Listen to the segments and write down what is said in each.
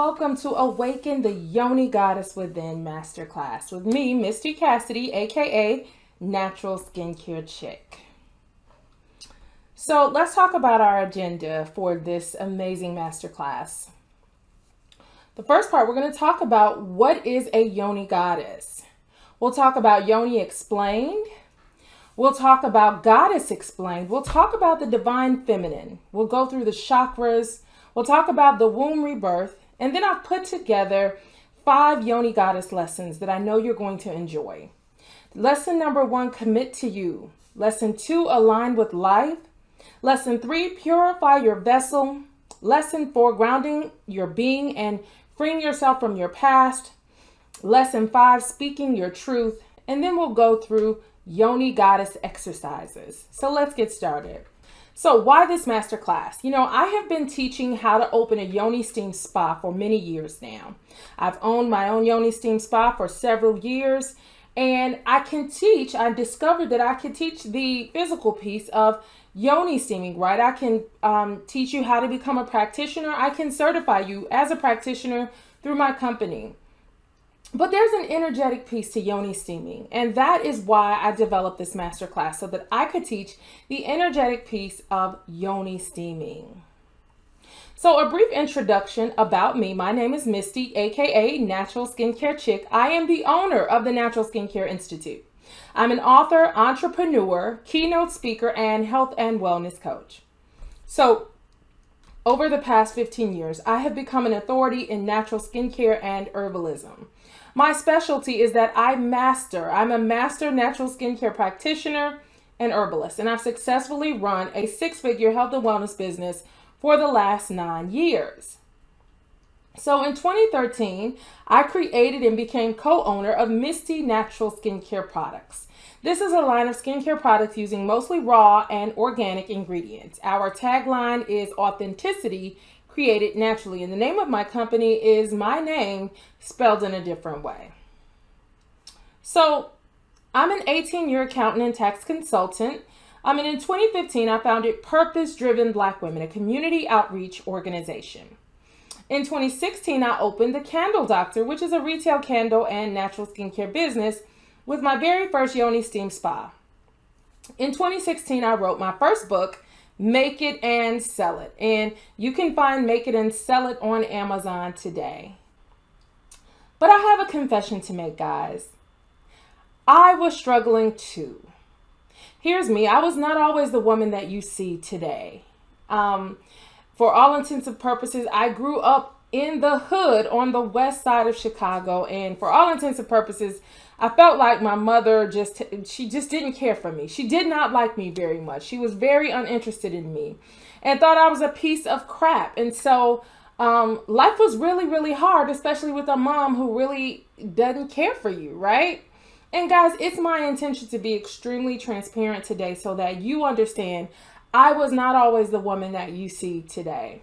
welcome to Awaken the Yoni Goddess Within Masterclass with me, Misty Cassidy, aka Natural Skincare Chick. So let's talk about our agenda for this amazing masterclass. The first part, we're going to talk about what is a Yoni Goddess. We'll talk about Yoni Explained. We'll talk about Goddess Explained. We'll talk about the Divine Feminine. We'll go through the chakras. We'll talk about the womb rebirth. And then I've put together 5 Yoni Goddess lessons that I know you're going to enjoy. Lesson number 1, commit to you. Lesson 2, align with life. Lesson 3, purify your vessel. Lesson 4, grounding your being and freeing yourself from your past. Lesson 5, speaking your truth. And then we'll go through Yoni Goddess exercises. So let's get started. So why this masterclass? I have been teaching how to open a Yoni Steam Spa for many years now. I've owned my own Yoni Steam Spa for several years, and I discovered that I could teach the physical piece of Yoni steaming, right? I can teach you how to become a practitioner. I can certify you as a practitioner through my company. But there's an energetic piece to Yoni steaming, and that is why I developed this masterclass, so that I could teach the energetic piece of Yoni steaming. So a brief introduction about me. My name is Misty, aka Natural Skincare Chick. I am the owner of the Natural Skincare Institute. I'm an author, entrepreneur, keynote speaker, and health and wellness coach. So over the past 15 years, I have become an authority in natural skincare and herbalism. My specialty is that I'm a master natural skincare practitioner and herbalist, and I've successfully run a 6-figure health and wellness business for the last 9 years. So in 2013, I created and became co-owner of Misty Natural Skincare Products. This is a line of skincare products using mostly raw and organic ingredients. Our tagline is authenticity created naturally, and the name of my company is my name spelled in a different way. So I'm an 18-year accountant and tax consultant. And in 2015, I founded Purpose Driven Black Women, a community outreach organization. In 2016, I opened The Candle Doctor, which is a retail candle and natural skincare business with my very first Yoni Steam Spa. In 2016, I wrote my first book, Make It and Sell It. And you can find Make It and Sell It on Amazon today. But I have a confession to make, guys. I was struggling too. Here's me. I was not always the woman that you see today. For all intents and purposes, I grew up in the hood on the west side of Chicago. And for all intents and purposes, I felt like my mother she just didn't care for me. She did not like me very much. She was very uninterested in me and thought I was a piece of crap. And so life was really, really hard, especially with a mom who really doesn't care for you, right? And guys, it's my intention to be extremely transparent today so that you understand I was not always the woman that you see today.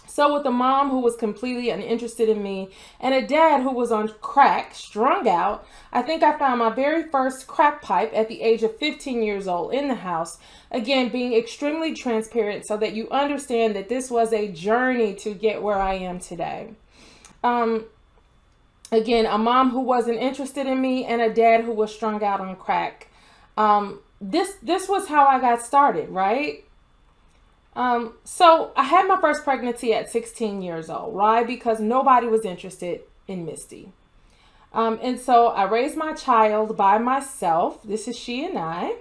So with a mom who was completely uninterested in me and a dad who was on crack, strung out, I think I found my very first crack pipe at the age of 15 years old in the house. Again, being extremely transparent so that you understand that this was a journey to get where I am today. Again, a mom who wasn't interested in me and a dad who was strung out on crack. This was how I got started, right? So I had my first pregnancy at 16 years old. Why? Because nobody was interested in Misty. And so I raised my child by myself. This is she and I.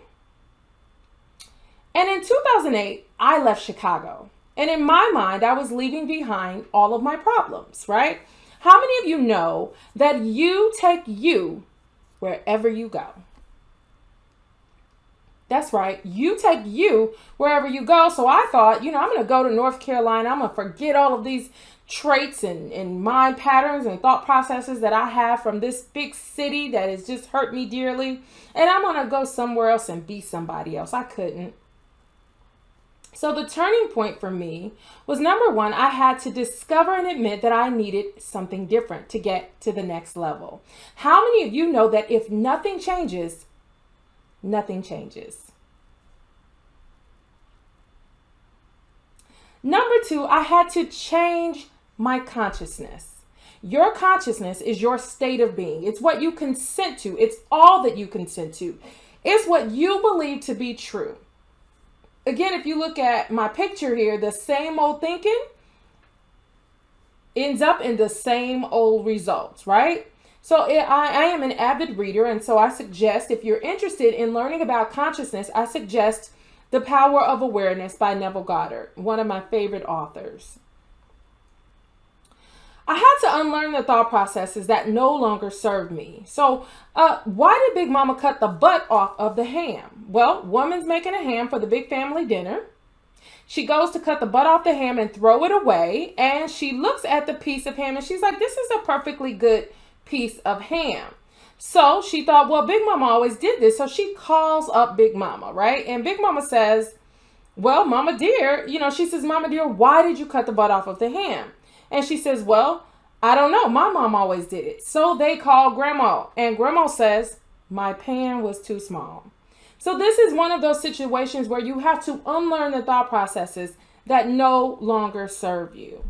And in 2008, I left Chicago. And in my mind, I was leaving behind all of my problems, right? How many of you know that you take you wherever you go? That's right. You take you wherever you go. So I thought, I'm going to go to North Carolina. I'm going to forget all of these traits and mind patterns and thought processes that I have from this big city that has just hurt me dearly. And I'm going to go somewhere else and be somebody else. I couldn't. So the turning point for me was, number 1, I had to discover and admit that I needed something different to get to the next level. How many of you know that if nothing changes, nothing changes? Number 2, I had to change my consciousness. Your consciousness is your state of being. It's what you consent to. It's all that you consent to. It's what you believe to be true. Again, if you look at my picture here, the same old thinking ends up in the same old results, right? So I am an avid reader, and so I suggest, if you're interested in learning about consciousness, I suggest The Power of Awareness by Neville Goddard, one of my favorite authors. I had to unlearn the thought processes that no longer served me. So why did Big Mama cut the butt off of the ham? Well, woman's making a ham for the big family dinner. She goes to cut the butt off the ham and throw it away. And she looks at the piece of ham and she's like, this is a perfectly good piece of ham. So she thought, well, Big Mama always did this. So she calls up Big Mama, right? And Big Mama says, well, Mama dear, she says, Mama dear, why did you cut the butt off of the ham? And she says, well, I don't know. My mom always did it. So they call Grandma. And Grandma says, my pan was too small. So this is one of those situations where you have to unlearn the thought processes that no longer serve you.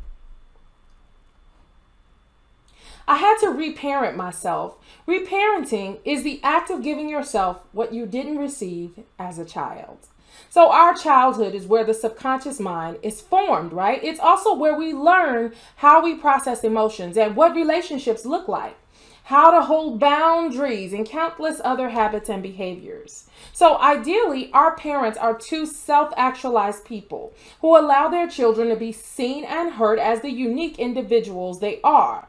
I had to reparent myself. Reparenting is the act of giving yourself what you didn't receive as a child. So our childhood is where the subconscious mind is formed, right? It's also where we learn how we process emotions and what relationships look like, how to hold boundaries, and countless other habits and behaviors. So ideally, our parents are two self-actualized people who allow their children to be seen and heard as the unique individuals they are.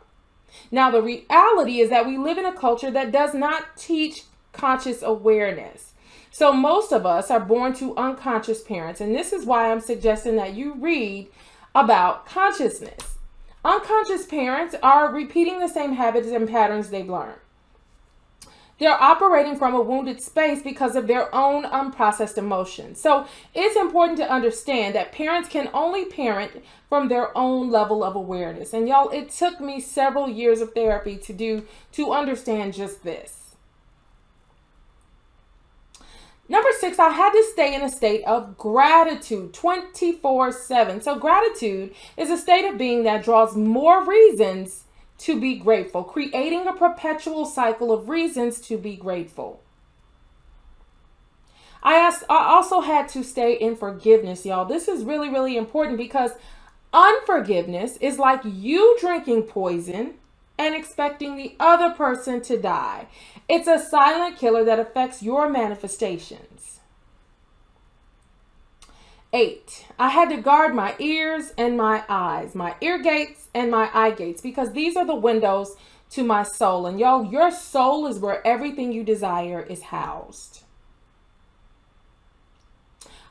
Now, the reality is that we live in a culture that does not teach conscious awareness. So most of us are born to unconscious parents, and this is why I'm suggesting that you read about consciousness. Unconscious parents are repeating the same habits and patterns they've learned. They're operating from a wounded space because of their own unprocessed emotions. So it's important to understand that parents can only parent from their own level of awareness. And y'all, it took me several years of therapy to understand just this. Number 6, I had to stay in a state of gratitude 24/7. So gratitude is a state of being that draws more reasons to be grateful, creating a perpetual cycle of reasons to be grateful. I also had to stay in forgiveness, y'all. This is really, really important because unforgiveness is like you drinking poison and expecting the other person to die. It's a silent killer that affects your manifestations. 8, I had to guard my ears and my eyes, my ear gates and my eye gates, because these are the windows to my soul. And y'all, your soul is where everything you desire is housed.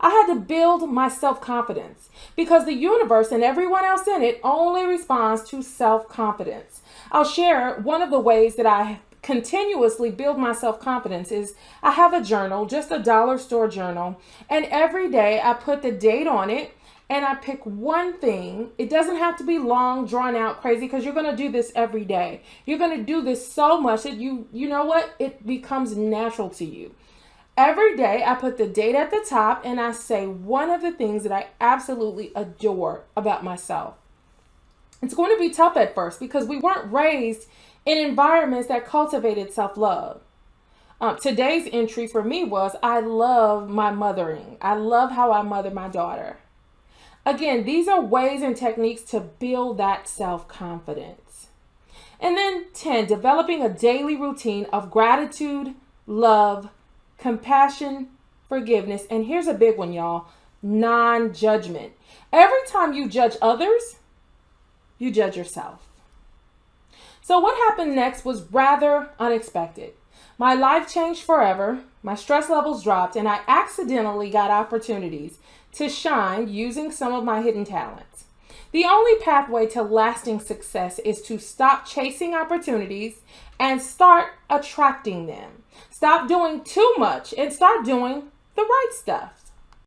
I had to build my self-confidence because the universe and everyone else in it only responds to self-confidence. I'll share one of the ways that I continuously build my self-confidence is I have a journal, just a dollar store journal, and every day I put the date on it and I pick one thing. It doesn't have to be long, drawn out, crazy, because you're going to do this every day. You're going to do this so much that you know what? It becomes natural to you. Every day I put the date at the top and I say one of the things that I absolutely adore about myself. It's going to be tough at first because we weren't raised in environments that cultivated self-love. Today's entry for me was, I love my mothering. I love how I mother my daughter. Again, these are ways and techniques to build that self-confidence. And then 10, developing a daily routine of gratitude, love, compassion, forgiveness. And here's a big one, y'all, non-judgment. Every time you judge others, you judge yourself. So what happened next was rather unexpected. My life changed forever. My stress levels dropped and I accidentally got opportunities to shine using some of my hidden talents. The only pathway to lasting success is to stop chasing opportunities and start attracting them. Stop doing too much and start doing the right stuff.